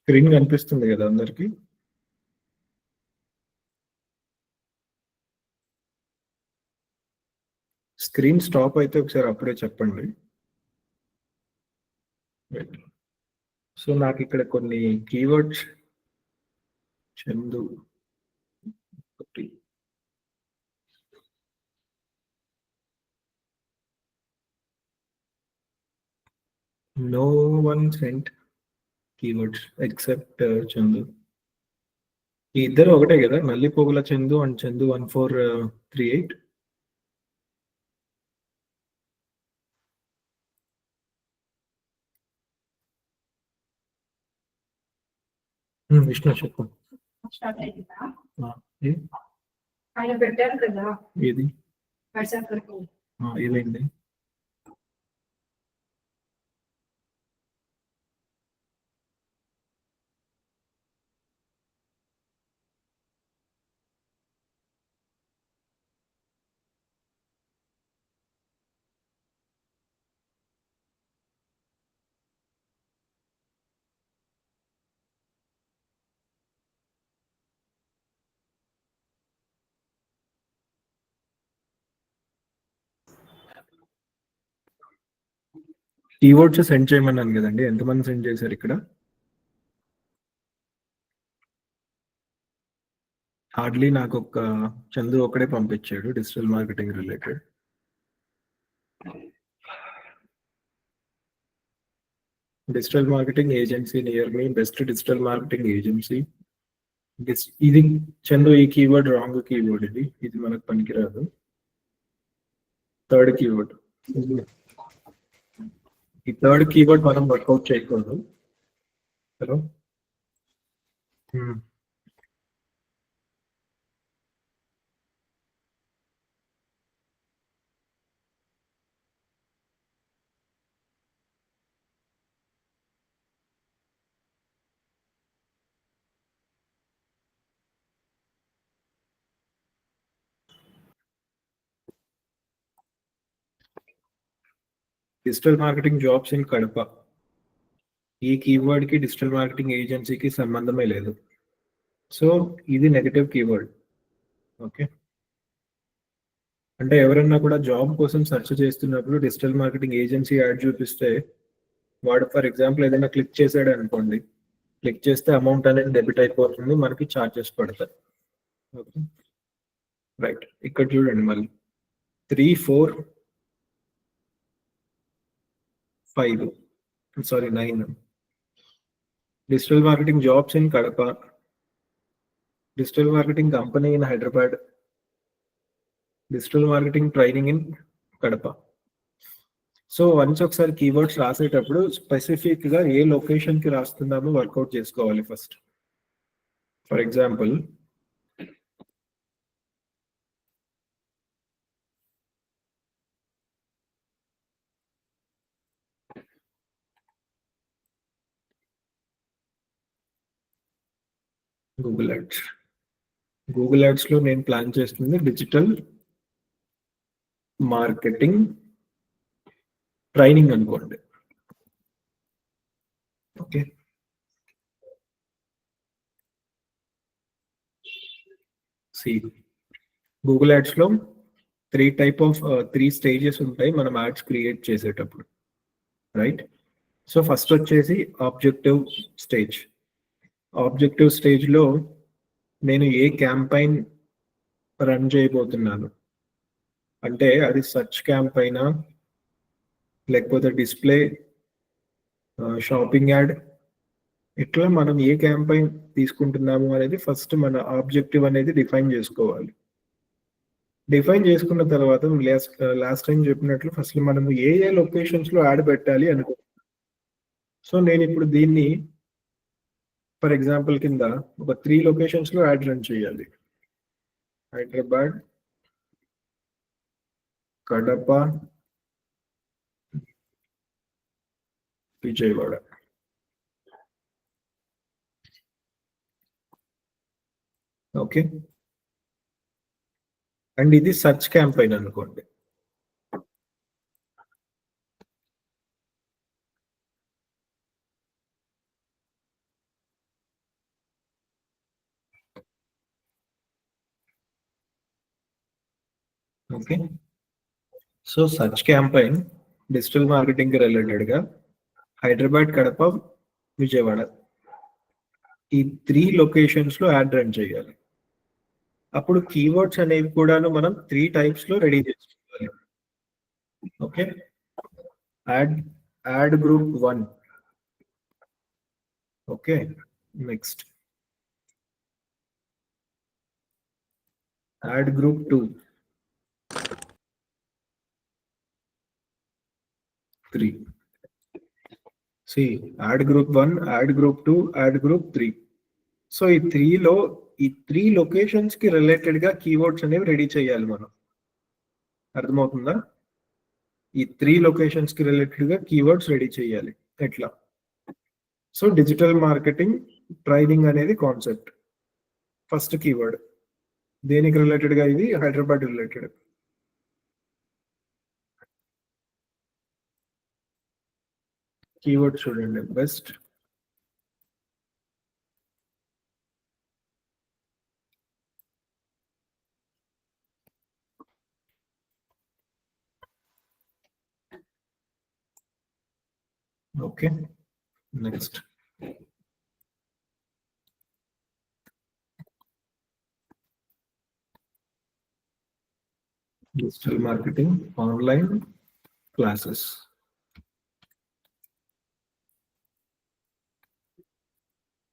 Screen కనిపిస్తుంది కదా అందరికి? స్క్రీన్ స్టాప్ అయితే ఒకసారి అప్పుడే చెప్పండి. సో నాకు ఇక్కడ కొన్ని కీవర్డ్స్ చందు ఒకటి, no one sent keywords except Chandu. ఈ ఇద్దరు ఒకటే కదా, నల్లిపోగుల చందు అండ్ చందు 1438. విష్ణు చెప్పు. ఆయన పెట్టారు కదా ఏది ఏమైంది? కీవర్డ్స్ సెండ్ చేయమన్నాను కదండి, ఎంతమంది సెండ్ చేశారు ఇక్కడ? హార్డ్లీ నాకు ఒక చందు ఒకడే పంపించాడు, digital marketing related. Digital marketing agency near మీ, బెస్ట్ డిజిటల్ మార్కెటింగ్ ఏజెన్సీ. ఇది చందు, ఈ కీవర్డ్ రాంగ్ కీవర్డ్, ఇది మనకు పనికిరాదు. థర్డ్ కీవర్డ్, ఈ థర్డ్ కీవర్డ్ మనం వర్కౌట్ చేయకూడదు. Hello, digital marketing jobs in Kadapa, ఈ కీవర్డ్ కి డిజిటల్ మార్కెటింగ్ ఏజెన్సీకి సంబంధమే లేదు. సో ఇది నెగటివ్ కీవర్డ్. ఓకే, అంటే ఎవరన్నా కూడా జాబ్ కోసం సెర్చ్ చేస్తున్నప్పుడు డిజిటల్ మార్కెటింగ్ ఏజెన్సీ యాడ్ చూపిస్తే వాడు ఫర్ ఎగ్జాంపుల్ ఏదైనా క్లిక్ చేశాడు అనుకోండి, క్లిక్ చేస్తే అమౌంట్ అనేది డెబిట్ అయిపోతుంది, మనకి ఛార్జెస్ పడతాయి. ఓకే రైట్, ఇక్కడ చూడండి మళ్ళీ 3, 4, 5 sorry 9 digital marketing jobs in Kadapa, digital marketing company in Hyderabad, digital marketing training in Kadapa. So once ఒకసారి కీవర్డ్స్ రాసేటప్పుడు స్పెసిఫిక్ గా ఏ లొకేషన్ కి రాస్తున్నామో వర్కౌట్ చేసుకోవాలి first. For example Google ads, Google ads లో నేను ప్లాన్ చేస్తుంది డిజిటల్ మార్కెటింగ్ ట్రైనింగ్ అనుకోండి. ఓకే, గూగుల్ యాడ్స్ లో 3 స్టేజెస్ ఉంటాయి మనం యాడ్స్ క్రియేట్ చేసేటప్పుడు, రైట్? సో ఫస్ట్ వచ్చేసి ఆబ్జెక్టివ్ స్టేజ్. ఆబ్జెక్టివ్ స్టేజ్ లో నేను ఏ క్యాంపైన్ రన్ చేయబోతున్నాను అంటే అది సర్చ్ క్యాంపైనా, లేకపోతే డిస్ప్లే, షాపింగ్ యాడ్, ఇట్లా మనం ఏ క్యాంపైన్ తీసుకుంటున్నాము అనేది ఫస్ట్ మన ఆబ్జెక్టివ్ అనేది డిఫైన్ చేసుకోవాలి. డిఫైన్ చేసుకున్న తర్వాత లాస్ట్ టైం చెప్పినట్లు ఫస్ట్ మనము ఏ లొకేషన్స్ లో యాడ్ పెట్టాలి అనుకో. సో నేను ఇప్పుడు దీన్ని ఫర్ ఎగ్జాంపుల్ కింద ఒక 3 లొకేషన్స్ లో యాడ్ రన్ చేయాలి. హైదరాబాద్, కడప, విజయవాడ. ఓకే, అండ్ ఇది సర్చ్ క్యాంపెయిన్ అనుకోండి. Okay, so search campaign digital marketing కి రిలేటెడ్ గా హైదరాబాద్, కడప, విజయవాడ ఈ 3 లొకేషన్స్ లో యాడ్ రన్ చేయాలి. అప్పుడు కీవర్డ్స్ అనేవి కూడాను మనం 3 టైప్స్ లో రెడీ చేసుకోవాలి. Okay, add group 1. Okay, next add group 2, 3. See, add group 1, add group 2, add group 3. So ఈ 3 లొకేషన్స్ కి రిలేటెడ్ గా కీవర్డ్స్ అనేవి రెడీ చేయాలి మనం. అర్థమవుతుందా? ఈ 3 లొకేషన్స్ కి రిలేటెడ్ గా కీవర్డ్స్ రెడీ చేయాలి. ఎట్లా? సో డిజిటల్ మార్కెటింగ్ ట్రైనింగ్ అనేది కాన్సెప్ట్. ఫస్ట్ కీవర్డ్ దేనికి రిలేటెడ్ గా? ఇది హైదరాబాద్ రిలేటెడ్. కీవర్డ్ చూడండి, best okay. Next digital marketing online classes.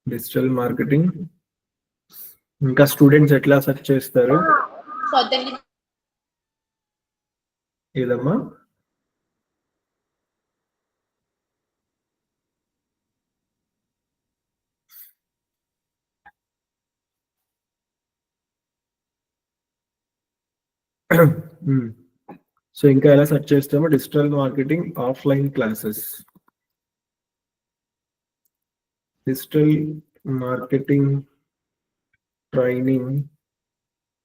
Digital marketing ఇంకా స్టూడెంట్స్ ఎట్లా సెర్చ్ చేస్తారు? ఏదమ్మా? సో ఇంకా ఎలా సెర్చ్ చేస్తామో digital marketing offline classes. Digital marketing training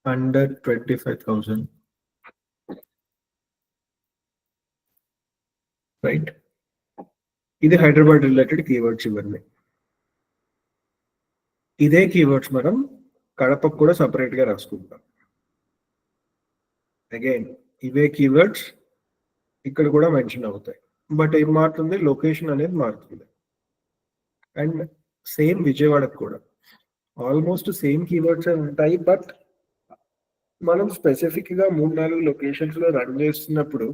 under 25,000. Right, ఇది హైదరాబాద్ రిలేటెడ్ కీవర్డ్స్ ఇవన్నీ. ఇదే కీవర్డ్స్ మనం కడపకు కూడా సపరేట్ గా రాసుకుంటాం. అగైన్ ఇవే కీవర్డ్స్ ఇక్కడ కూడా మెన్షన్ అవుతాయి. బట్ ఏం మారుతుంది? లొకేషన్ అనేది మారుతుంది. అండ్ సేమ్ విజయవాడకు కూడా ఆల్మోస్ట్ సేమ్ కీవర్డ్స్ ఉంటాయి. బట్ మనం స్పెసిఫిక్ గా 3-4 లొకేషన్స్ లో రన్ చేస్తున్నప్పుడు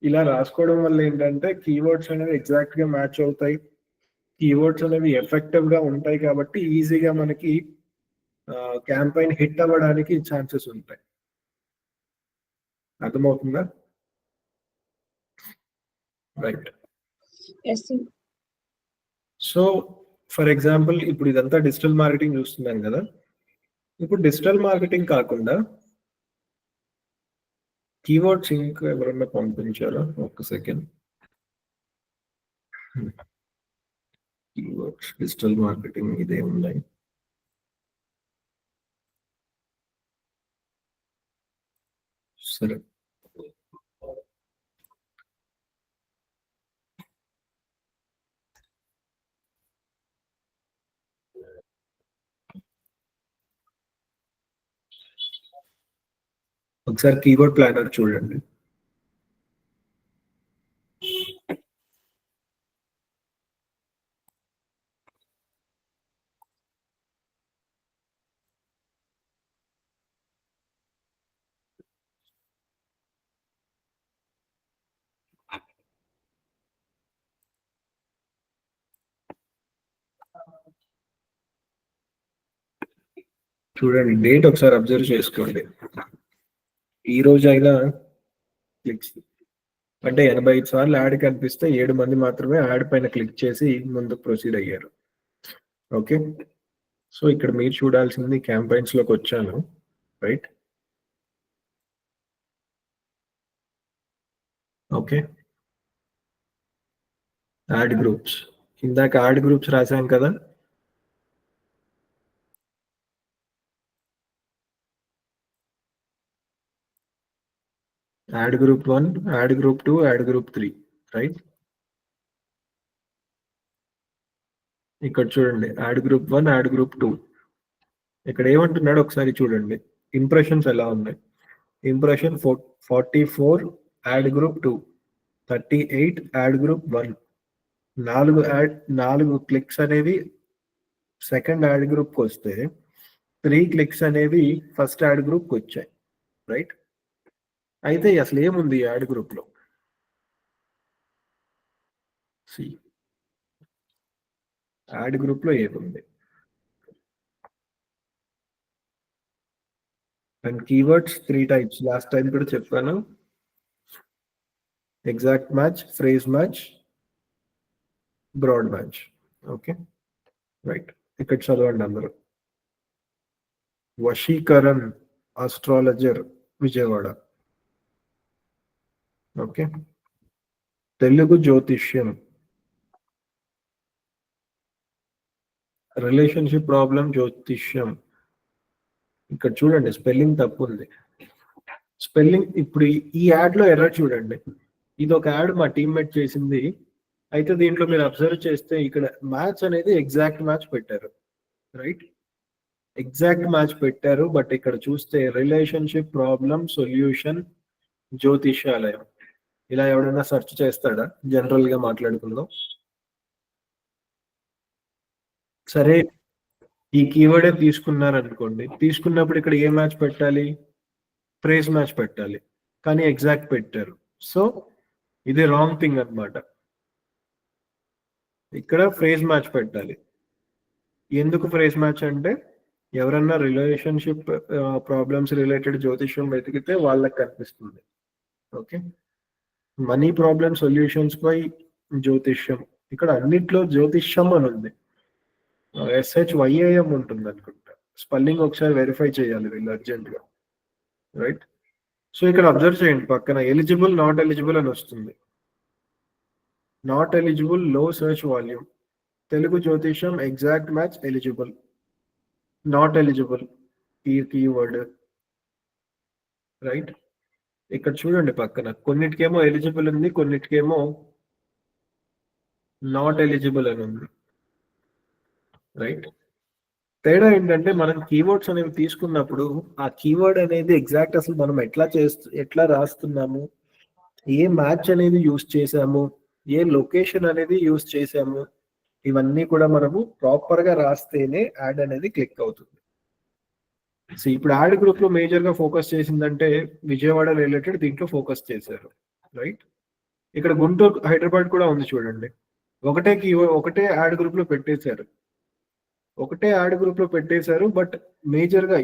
ఇలా రాసుకోవడం వల్ల ఏంటంటే కీవర్డ్స్ అనేవి ఎగ్జాక్ట్ గా మ్యాచ్ అవుతాయి. కీవర్డ్స్ అనేవి ఎఫెక్టివ్ గా ఉంటాయి కాబట్టి ఈజీగా మనకి క్యాంపెయిన్ హిట్ అవ్వడానికి ఛాన్సెస్ ఉంటాయి. అర్థమవుతుందా? రైట్. సో ఫర్ ఎగ్జాంపుల్ ఇప్పుడు ఇదంతా డిజిటల్ మార్కెటింగ్ చూస్తున్నాం కదా. ఇప్పుడు డిజిటల్ మార్కెటింగ్ కాకుండా కీవర్డ్స్ ఇంకా ఎవరన్నా పంపించారా? ఒక్క సెకండ్. కీవర్డ్స్ డిజిటల్ మార్కెటింగ్ ఇదే ఉన్నాయి. సరే, ఒకసారి కీవర్డ్ ప్లానర్ చూడండి. చూడండి, డేట్ ఒకసారి అబ్జర్వ్ చేసుకోండి. ఈ రోజు అయినా క్లిక్స్ అంటే 85 సార్లు యాడ్ కనిపిస్తే 7 మంది మాత్రమే యాడ్ పైన క్లిక్ చేసి ముందు ప్రొసీడ్ అయ్యారు. ఓకే, సో ఇక్కడ మీరు చూడాల్సింది క్యాంపెయిన్స్ లోకి వచ్చాను. Right, okay. యాడ్ గ్రూప్స్, ఇందాక యాడ్ గ్రూప్స్ రాసాం కదా. Add group 1, add group 2, add group 3, right? ఇక్కడ చూడండి, యాడ్ గ్రూప్ 1, యాడ్ గ్రూప్ 2. ఇక్కడ ఏమంటున్నాడు ఒకసారి చూడండి, ఇంప్రెషన్స్ ఎలా ఉన్నాయి. Impression 44 add group 2, 38 add group 1. 4 clicks అనేవి సెకండ్ యాడ్ గ్రూప్కి వస్తే 3 క్లిక్స్ అనేవి ఫస్ట్ యాడ్ గ్రూప్కి వచ్చాయి, రైట్? అయితే అసలు ఏముంది యాడ్ గ్రూప్లో? యాడ్ గ్రూప్లో ఏముంది? And keywords 3 types, last time కూడా చెప్పాను. Exact match, phrase match, broad match. Okay, right. ఇక్కడ చదవండి అందరూ. వశీకరణ్ ఆస్ట్రాలజర్, విజయవాడ. ఓకే. తెలుగు జ్యోతిష్యం, రిలేషన్షిప్ ప్రాబ్లం జ్యోతిష్యం. ఇక్కడ చూడండి స్పెల్లింగ్ తప్పు ఉంది. స్పెల్లింగ్ ఇప్పుడు ఈ యాడ్ లో ఎర్రర్ చూడండి. ఇది ఒక యాడ్ మా టీమ్మేట్ చేసింది. అయితే దీంట్లో మీరు అబ్జర్వ్ చేస్తే ఇక్కడ మ్యాచ్ అనేది ఎగ్జాక్ట్ మ్యాచ్ పెట్టారు, రైట్? ఎగ్జాక్ట్ మ్యాచ్ పెట్టారు. బట్ ఇక్కడ చూస్తే రిలేషన్షిప్ ప్రాబ్లం సొల్యూషన్ జ్యోతిషాలయం, ఇలా ఎవడైనా సెర్చ్ చేస్తాడా? జనరల్ గా మాట్లాడుకుందాం. సరే, ఈ కీవర్డే తీసుకున్నారు అనుకోండి. తీసుకున్నప్పుడు ఇక్కడ ఏ మ్యాచ్ పెట్టాలి? ఫ్రేజ్ మ్యాచ్ పెట్టాలి, కానీ ఎగ్జాక్ట్ పెట్టారు. సో ఇది రాంగ్ థింగ్ అన్నమాట. ఇక్కడ ఫ్రేజ్ మ్యాచ్ పెట్టాలి. ఎందుకు ఫ్రేజ్ మ్యాచ్ అంటే ఎవరన్నా రిలేషన్షిప్ ప్రాబ్లమ్స్ రిలేటెడ్ జ్యోతిష్యం వెతికితే వాళ్ళకి కనిపిస్తుంది. ఓకే, మనీ ప్రాబ్లమ్ సొల్యూషన్స్ పై జ్యోతిష్యం. ఇక్కడ అన్నిట్లో జ్యోతిష్యం అని ఉంది. SHYAM ఉంటుంది అనుకుంటా. స్పెల్లింగ్ ఒకసారి వెరిఫై చేయాలి వీళ్ళు అర్జెంట్ గా, రైట్? సో ఇక్కడ అబ్జర్వ్ చేయండి, పక్కన ఎలిజిబుల్, నాట్ ఎలిజిబుల్ అని వస్తుంది. Not eligible, low search volume. Telugu జ్యోతిషం exact match eligible, not eligible ఈ కీవర్డ్, రైట్? ఇక్కడ చూడండి పక్కన కొన్నిటికేమో ఎలిజిబుల్ ఉంది, కొన్నిటికేమో నాట్ ఎలిజిబుల్ అని ఉంది, రైట్? తేడా ఏంటంటే మనం కీవర్డ్స్ అనేవి తీసుకున్నప్పుడు ఆ కీవర్డ్ అనేది ఎగ్జాక్ట్ అసలు మనం ఎట్లా రాస్తున్నాము, ఏ మ్యాచ్ అనేది యూస్ చేసాము, ఏ లొకేషన్ అనేది యూస్ చేసాము, ఇవన్నీ కూడా మనము ప్రాపర్ గా రాస్తేనే యాడ్ అనేది క్లిక్ అవుతుంది. సో ఇప్పుడు యాడ్ గ్రూప్ లో మేజర్ గా ఫోకస్ చేసిందంటే విజయవాడ రిలేటెడ్ దీంట్లో ఫోకస్ చేశారు, రైట్? ఇక్కడ గుంటూరు, హైదరాబాద్ కూడా ఉంది చూడండి. ఒకటే యాడ్ గ్రూప్ లో పెట్టేశారు. బట్ మేజర్ గా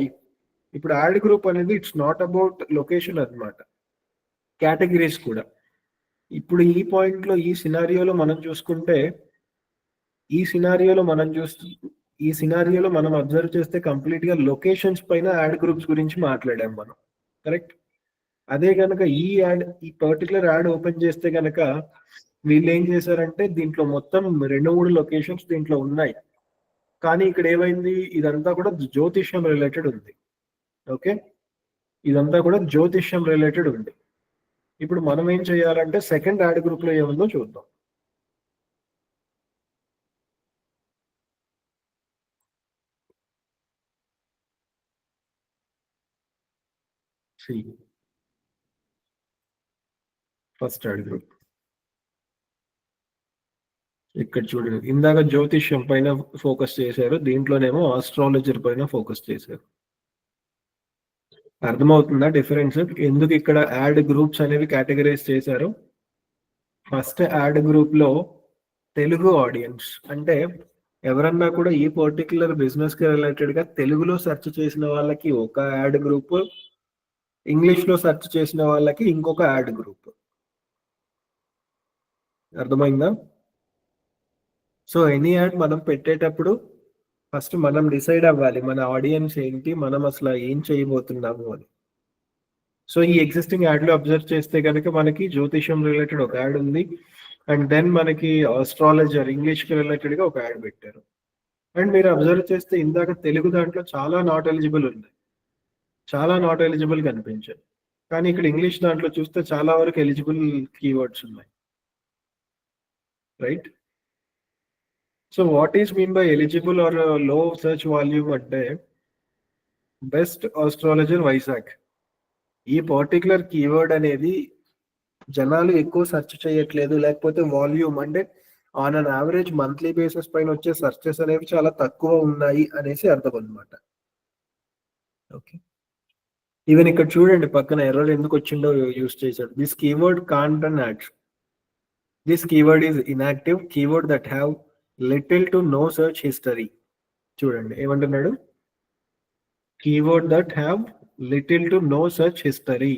ఇప్పుడు యాడ్ గ్రూప్ అనేది ఇట్స్ నాట్ అబౌట్ లొకేషన్ అన్నమాట, కేటగిరీస్ కూడా. ఇప్పుడు ఈ పాయింట్ లో ఈ సినారియోలో మనం చూసుకుంటే, ఈ సినారియోలో మనం అబ్జర్వ్ చేస్తే కంప్లీట్ గా లొకేషన్స్ పైన యాడ్ గ్రూప్స్ గురించి మాట్లాడాం మనం, కరెక్ట్? అదే కనుక ఈ పర్టికులర్ యాడ్ ఓపెన్ చేస్తే కనుక వీళ్ళు ఏం చేశారంటే దీంట్లో మొత్తం 2-3 లొకేషన్స్ దీంట్లో ఉన్నాయి. కానీ ఇక్కడ ఏమైంది, ఇదంతా కూడా జ్యోతిష్యం రిలేటెడ్ ఉంది. ఓకే, ఇదంతా కూడా జ్యోతిష్యం రిలేటెడ్ ఉంది. ఇప్పుడు మనం ఏం చేయాలంటే సెకండ్ యాడ్ గ్రూప్ లో ఏముందో చూద్దాం. ఫస్ట్ యాడ్ గ్రూప్ ఇక్కడ చూడండి, ఇందాక జ్యోతిష్యం పైన ఫోకస్ చేశారు, దీంట్లోనేమో ఆస్ట్రాలజర్ పైన ఫోకస్ చేశారు. అర్థమవుతుందా డిఫరెన్స్? ఎందుకు ఇక్కడ యాడ్ గ్రూప్స్ అనేవి కేటగరైజ్ చేశారు? ఫస్ట్ యాడ్ గ్రూప్ లో తెలుగు ఆడియన్స్ అంటే ఎవరన్నా కూడా ఈ పర్టికులర్ బిజినెస్ కి రిలేటెడ్ గా తెలుగులో సెర్చ్ చేసిన వాళ్ళకి ఒక యాడ్ గ్రూప్, ఇంగ్లీష్ లో సెర్చ్ చేసిన వాళ్ళకి ఇంకొక యాడ్ గ్రూప్. అర్థమైందా? సో ఎనీ యాడ్ మనం పెట్టేటప్పుడు ఫస్ట్ మనం డిసైడ్ అవ్వాలి మన ఆడియన్స్ ఏంటి, మనం అసలు ఏం చేయబోతున్నాము అని. సో ఈ ఎగ్జిస్టింగ్ యాడ్ లో అబ్జర్వ్ చేస్తే కనుక మనకి జ్యోతిషం రిలేటెడ్ ఒక యాడ్ ఉంది, అండ్ దెన్ మనకి ఆస్ట్రాలజర్ ఇంగ్లీష్ కి రిలేటెడ్ గా ఒక యాడ్ పెట్టారు. అండ్ మీరు అబ్జర్వ్ చేస్తే ఇందాక తెలుగు దాంట్లో చాలా నాట్ ఎలిజిబుల్ ఉంది, చాలా నాట్ ఎలిజిబుల్ కనిపించాయి. కానీ ఇక్కడ ఇంగ్లీష్ దాంట్లో చూస్తే చాలా వరకు ఎలిజిబుల్ కీవర్డ్స్ ఉన్నాయి, right? So what is mean by eligible are లో సెర్చ్ వాల్యూమ్ అంటే బెస్ట్ ఆస్ట్రాలజర్ వైజాగ్. ఈ పర్టికులర్ కీవర్డ్ అనేది జనాలు ఎక్కువ సెర్చ్ చేయట్లేదు, లేకపోతే వాల్యూమ్ అంటే on an average monthly basis పైన వచ్చే సెర్చెస్ అనేవి చాలా తక్కువ ఉన్నాయి అనేసి అర్థం అనమాట. ఓకే, ఈవెన్ ఇక్కడ చూడండి పక్కన ఎర్రర్ ఎందుకు వచ్చిందో యూస్ చేశాడు. This keyword can't and act, this keyword is inactive keyword that have little to know search history. చూడండి ఏమంటున్నాడు, keyword that have little to know search history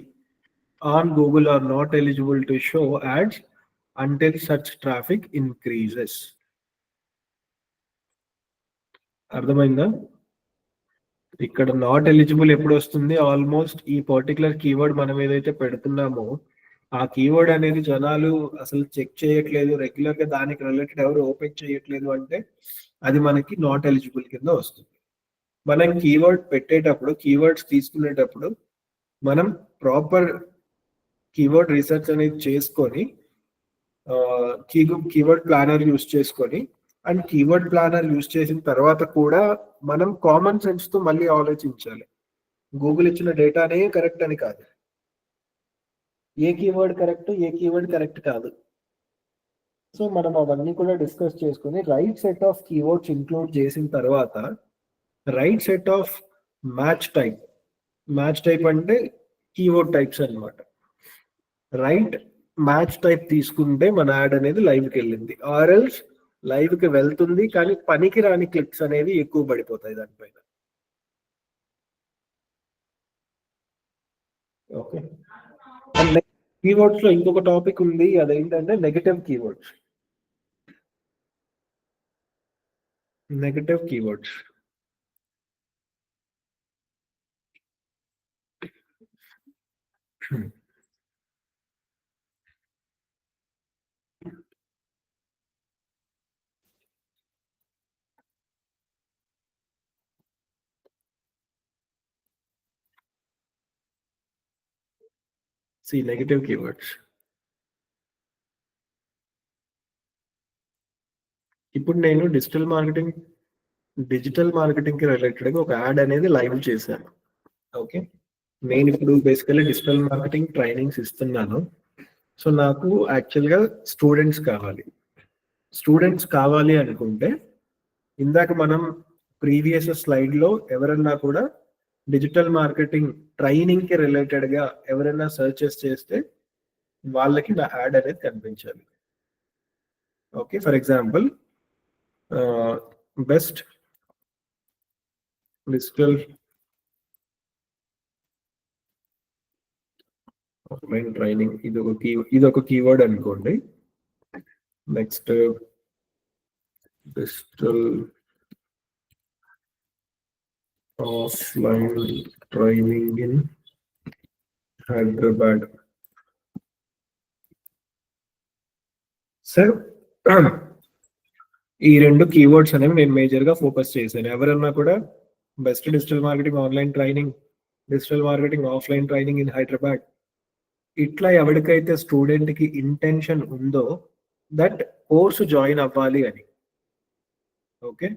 on Google are not eligible to show ads until such traffic increases. అర్థమైందా? ఇక్కడ not eligible ఎప్పుడు వస్తుంది, almost ఈ particular keyword మనం ఏదైతే పెడుతున్నామో ఆ కీవర్డ్ అనేది జనాలు అసలు చెక్ చేయట్లేదు, రెగ్యులర్ గా దానికి రిలేటెడ్ ఎవరు ఓపెన్ చేయట్లేదు అంటే అది మనకి నాట్ ఎలిజిబుల్ కింద వస్తుంది. మనం కీవర్డ్ పెట్టేటప్పుడు, కీవర్డ్స్ తీసుకునేటప్పుడు మనం ప్రాపర్ కీవర్డ్ రీసెర్చ్ అనేది చేసుకొని కీవర్డ్ ప్లానర్ యూస్ చేసుకొని, అండ్ కీవర్డ్ ప్లానర్ యూస్ చేసిన తర్వాత కూడా మనం కామన్ సెన్స్ తో మళ్ళీ ఆలోచించాలి. గూగుల్ ఇచ్చిన డేటానే కరెక్ట్ అని కాదు, ఏ కీవర్డ్ కరెక్ట్ ఏ కీవర్డ్ కరెక్ట్ కాదు. సో మనం అవన్నీ కూడా డిస్కస్ చేసుకుని right set of keywords include చేసిన తర్వాత right set of match type అంటే కీవర్డ్ టైప్స్ అన్నమాట. రైట్ మ్యాచ్ టైప్ తీసుకుంటే మన యాడ్ అనేది లైవ్కి వెళ్ళింది, ఆర్ఎల్స్ లైవ్కి వెళ్తుంది కానీ పనికి రాని క్లిక్స్ అనేవి ఎక్కువ పడిపోతాయి దానిపైన. ఓకే, కీవర్డ్స్ లో ఇంకొక టాపిక్ ఉంది, అదేంటంటే negative keywords. Negative keywords negative keywords. ఇప్పుడు నేను డిజిటల్ మార్కెటింగ్ కి రిలేటెడ్ గా ఒక యాడ్ అనేది లైవ్ చేశాను. ఓకే, నేను ఇప్పుడు బేసికల్లీ డిజిటల్ మార్కెటింగ్ ట్రైనింగ్స్ ఇస్తున్నాను. సో నాకు యాక్చువల్గా స్టూడెంట్స్ కావాలి అనుకుంటే ఇందాక మనం ప్రీవియస్ స్లైడ్ లో ఎవరన్నా కూడా డిజిటల్ మార్కెటింగ్ ట్రైనింగ్ కి రిలేటెడ్ గా ఎవరైనా సర్చెస్ చేస్తే వాళ్ళకి నా యాడ్ అనేది కనిపించాలి. Okay, for example best digital offline training ఇది ఒక కీవర్డ్ అనుకోండి. Next digital offline training in Hyderabad. Sir ఈ రెండు కీవర్డ్స్ అనేవి నేను మేజర్ గా ఫోకస్ చేశాను. ఎవరన్నా కూడా best digital marketing online training, digital marketing offline training in Hyderabad, ఇట్లా ఎవరికైతే స్టూడెంట్ కి ఇంటెన్షన్ ఉందో దట్ కోర్సు జాయిన్ అవ్వాలి అని, ఓకే,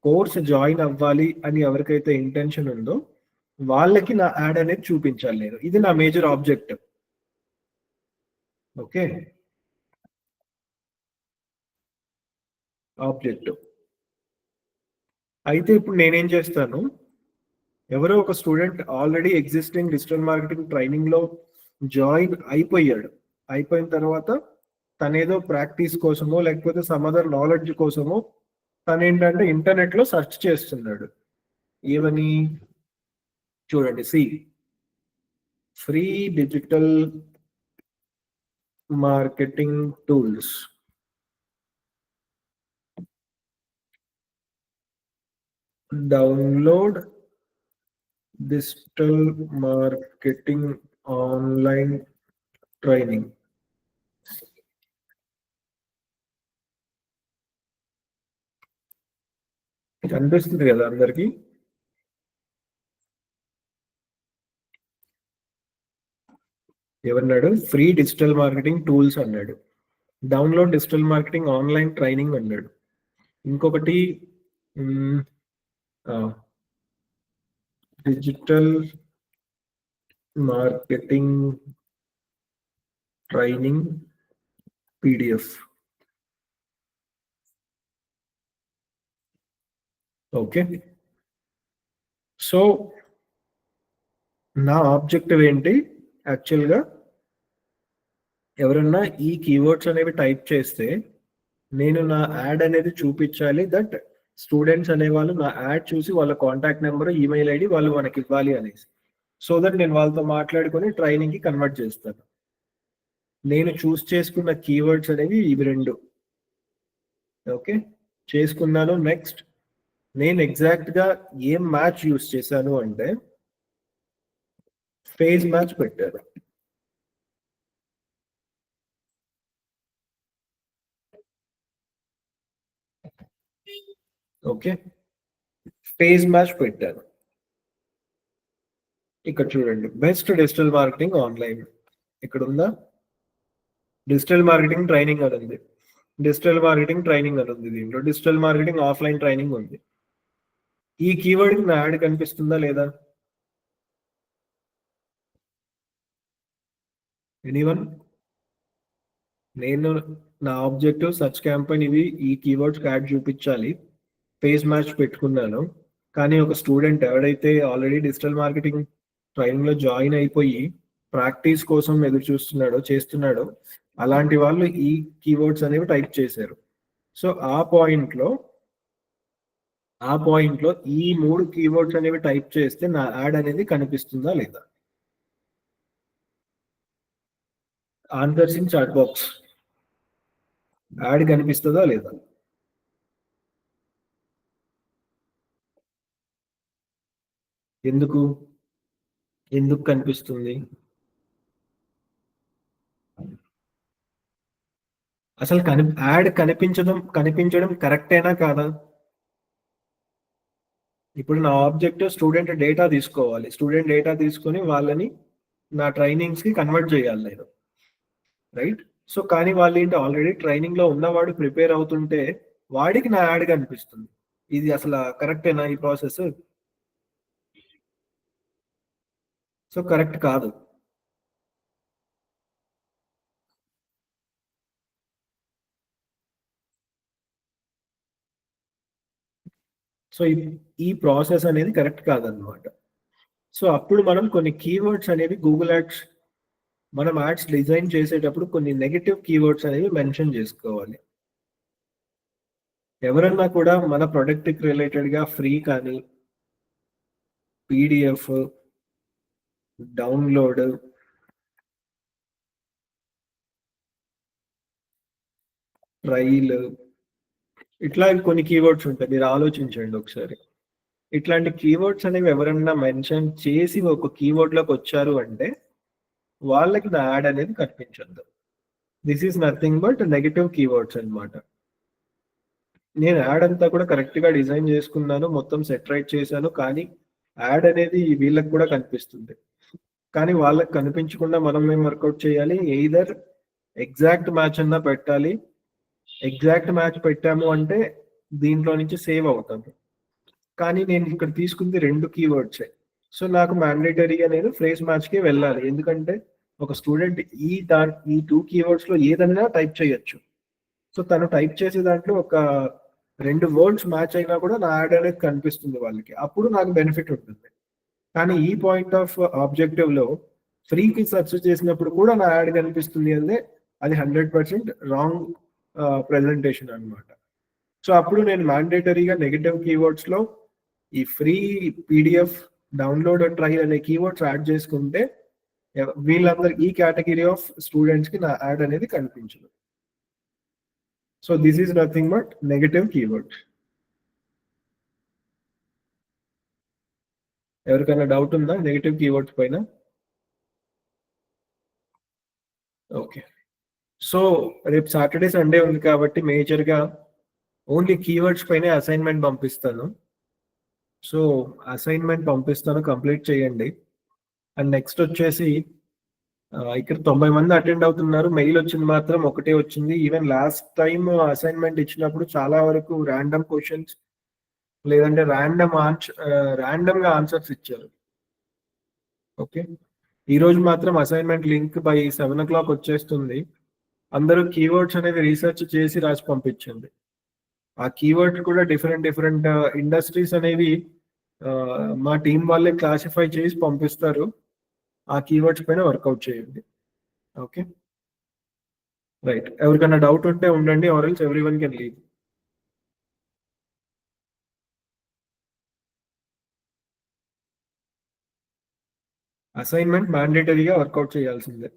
కోర్స్ జాయిన్ అవ్వాలి అని ఎవరికైతే ఇంటెన్షన్ ఉందో వాళ్ళకి నా యాడ్ అనేది చూపించాలి నేను. ఇది నా మేజర్ ఆబ్జెక్టివ్. ఓకే, అయితే ఇప్పుడు నేనేం చేస్తాను, ఎవరో ఒక student already existing digital marketing training లో జాయిన్ అయిపోయిన తర్వాత తనేదో ప్రాక్టీస్ కోసమో లేకపోతే సమ్ అదర్ నాలెడ్జ్ కోసమో తనేంటంటే ఇంటర్నెట్ లో సెర్చ్ చేస్తున్నాడు. ఏమని చూడండి, free digital marketing tools, download digital marketing online training. కనిపిస్తుంది కదా అందరికి? ఏమన్నాడు? ఫ్రీ డిజిటల్ మార్కెటింగ్ టూల్స్ అన్నాడు. Download digital marketing online training అన్నాడు. ఇంకొకటి digital marketing training PDF. Okay, so నా ఆబ్జెక్టివ్ ఏంటి? యాక్చువల్గా ఎవరన్నా ఈ కీవర్డ్స్ అనేవి టైప్ చేస్తే నేను నా యాడ్ అనేది చూపించాలి, దట్ స్టూడెంట్స్ అనేవాళ్ళు నా యాడ్ చూసి వాళ్ళ కాంటాక్ట్ నెంబర్, ఈమెయిల్ ఐడి వాళ్ళు మనకి ఇవ్వాలి అనేసి, సో దట్ నేను వాళ్ళతో మాట్లాడుకొని ట్రైనింగ్కి కన్వర్ట్ చేస్తాను. నేను చూస్ చేసుకున్న కీవర్డ్స్ అనేవి ఇవి రెండు. ఓకే, చేసుకున్నాను. నెక్స్ట్ నేను ఎగ్జాక్ట్గా ఏం మ్యాచ్ యూస్ చేశాను అంటే ఫేజ్ మ్యాచ్ పెట్టారు. ఓకే, ఫేజ్ మ్యాచ్ పెట్టాను. ఇక్కడ చూడండి, బెస్ట్ డిజిటల్ మార్కెటింగ్ ఆన్లైన్ ఇక్కడ ఉందా? డిజిటల్ మార్కెటింగ్ ట్రైనింగ్ అని ఉంది, డిజిటల్ మార్కెటింగ్ ట్రైనింగ్ అని ఉంది, దీంట్లో డిజిటల్ మార్కెటింగ్ ఆఫ్లైన్ ట్రైనింగ్ ఉంది. ఈ కీవర్డ్ నా యాడ్ కనిపిస్తుందా లేదా? ఎనీవన్? నేను నా ఆబ్జెక్టివ్ సర్చ్ క్యాంపెయిన్ ఇవి, ఈ కీవర్డ్స్ యాడ్ చూపించాలి, ఫేజ్ మ్యాచ్ పెట్టుకున్నాను. కానీ ఒక స్టూడెంట్ ఎవడైతే ఆల్రెడీ డిజిటల్ మార్కెటింగ్ ట్రైనింగ్ లో జాయిన్ అయిపోయి ప్రాక్టీస్ కోసం ఎదురు చూస్తున్నాడో, చేస్తున్నాడో, అలాంటి వాళ్ళు ఈ కీవర్డ్స్ అనేవి టైప్ చేశారు. సో ఆ పాయింట్ లో ఈ 3 కీవర్డ్స్ అనేవి టైప్ చేస్తే నా యాడ్ అనేది కనిపిస్తుందా లేదా? Answers in chat box. Ad కనిపిస్తుందా లేదా? ఎందుకు కనిపిస్తుంది? అసలు యాడ్ కనిపించడం కరెక్టేనా కాదా? ఇప్పుడు నా ఆబ్జెక్టివ్ స్టూడెంట్ డేటా తీసుకోవాలి, స్టూడెంట్ డేటా తీసుకొని వాళ్ళని నా ట్రైనింగ్స్ కి కన్వర్ట్ చేయాలి నేను, రైట్? సో కానీ వాళ్ళు ఏంటి, ఆల్రెడీ ట్రైనింగ్ లో ఉన్నవాడు ప్రిపేర్ అవుతుంటే వాడికి నా యాడ్ కనిపిస్తుంది. ఇది అసలు కరెక్టేనా ఈ ప్రాసెస్? సో కరెక్ట్ కాదు. సో ఈ ప్రాసెస్ అనేది కరెక్ట్ కాదనమాట. సో అప్పుడు మనం కొన్ని కీవర్డ్స్ అనేవి గూగుల్ యాడ్స్, మనం యాడ్స్ డిజైన్ చేసేటప్పుడు కొన్ని నెగటివ్ కీవర్డ్స్ అనేవి మెన్షన్ చేసుకోవాలి. ఎవరన్నా కూడా మన ప్రొడక్ట్కి రిలేటెడ్ గా ఫ్రీ కానీ, పీడిఎఫ్, డౌన్లోడ్, ట్రైల్, ఇట్లా కొన్ని కీవర్డ్స్ ఉంటాయి. మీరు ఆలోచించండి ఒకసారి. ఇట్లాంటి కీవర్డ్స్ అనేవి ఎవరన్నా మెన్షన్ చేసి ఒక కీవర్డ్ లోకి వచ్చారు అంటే వాళ్ళకి నా యాడ్ అనేది కనిపించద్దు. This is nothing but negative keywords అన్నమాట. నేను యాడ్ అంతా కూడా కరెక్ట్ గా డిజైన్ చేసుకున్నాను, మొత్తం సెట్ రైట్ చేశాను, కానీ యాడ్ అనేది వీళ్ళకి కూడా కనిపిస్తుంది. కానీ వాళ్ళకి కనిపించకుండా మనం ఏం వర్కౌట్ చేయాలి? ఎయిదర్ ఎగ్జాక్ట్ మ్యాచ్ అన్నా పెట్టాలి. ఎగ్జాక్ట్ మ్యాచ్ పెట్టాము అంటే దీంట్లో నుంచి సేవ్ అవుతాము. కానీ నేను ఇక్కడ తీసుకుంది 2 కీవర్డ్సే. సో నాకు మ్యాండేటరీగా నేను ఫ్రేజ్ మ్యాచ్ కి వెళ్ళాలి, ఎందుకంటే ఒక స్టూడెంట్ ఈ 2 కీవర్డ్స్ లో ఏదైనా టైప్ చేయొచ్చు. సో తను టైప్ చేసే దాంట్లో ఒక 2 వర్డ్స్ మ్యాచ్ అయినా కూడా నా యాడ్ అనేది కనిపిస్తుంది వాళ్ళకి, అప్పుడు నాకు బెనిఫిట్ ఉంటుంది. కానీ ఈ పాయింట్ ఆఫ్ ఆబ్జెక్టివ్ లో ఫ్రీకి సెర్చ్ చేసినప్పుడు కూడా నా యాడ్ కనిపిస్తుంది అంటే అది 100% రాంగ్ ప్రెజెంటేషన్ అన్నమాట. సో అప్పుడు నేను మ్యాండేటరీగా నెగటివ్ కీవర్డ్స్ లో ఈ ఫ్రీ పీడిఎఫ్, డౌన్లోడ్, ట్రైల్ అనే కీవర్డ్స్ యాడ్ చేసుకుంటే వీళ్ళందరూ ఈ కేటగిరీ ఆఫ్ స్టూడెంట్స్ కి నా యాడ్ అనేది కనిపించదు. So this is nothing but negative keywords. ఎవరికైనా డౌట్ ఉందా నెగటివ్ కీవర్డ్స్ పైన? ఓకే, సో రేపు సాటర్డే సండే ఉంది కాబట్టి మేజర్గా ఓన్లీ కీవర్డ్స్ పైన అసైన్మెంట్ పంపిస్తాను. సో అసైన్మెంట్ పంపిస్తాను, కంప్లీట్ చేయండి. అండ్ నెక్స్ట్ వచ్చేసి ఇక్కడ 90 మంది అటెండ్ అవుతున్నారు. మెయిల్ వచ్చింది మాత్రం ఒకటే వచ్చింది. ఈవెన్ లాస్ట్ టైమ్ అసైన్మెంట్ ఇచ్చినప్పుడు చాలా వరకు ర్యాండమ్ క్వశ్చన్స్ లేదంటే ర్యాండమ్ గా ఆన్సర్స్ ఇచ్చారు. ఓకే, ఈ రోజు మాత్రం అసైన్మెంట్ లింక్ బై 7 o'clock వచ్చేస్తుంది. అందరూ కీవర్డ్స్ అనేది రీసెర్చ్ చేసి రాసి పంపించండి. ఆ కీవర్డ్స్ కూడా డిఫరెంట్ డిఫరెంట్ ఇండస్ట్రీస్ అనేవి మా టీం వాళ్ళే క్లాసిఫై చేసి పంపిస్తారు. ఆ కీవర్డ్స్ పైన వర్కౌట్ చేయండి. Okay, right. ఎవరికైనా డౌట్ ఉంటే ఉండండి, or else everyone can leave. Assignment మ్యాండేటరీగా వర్కౌట్ చేయాల్సిందే.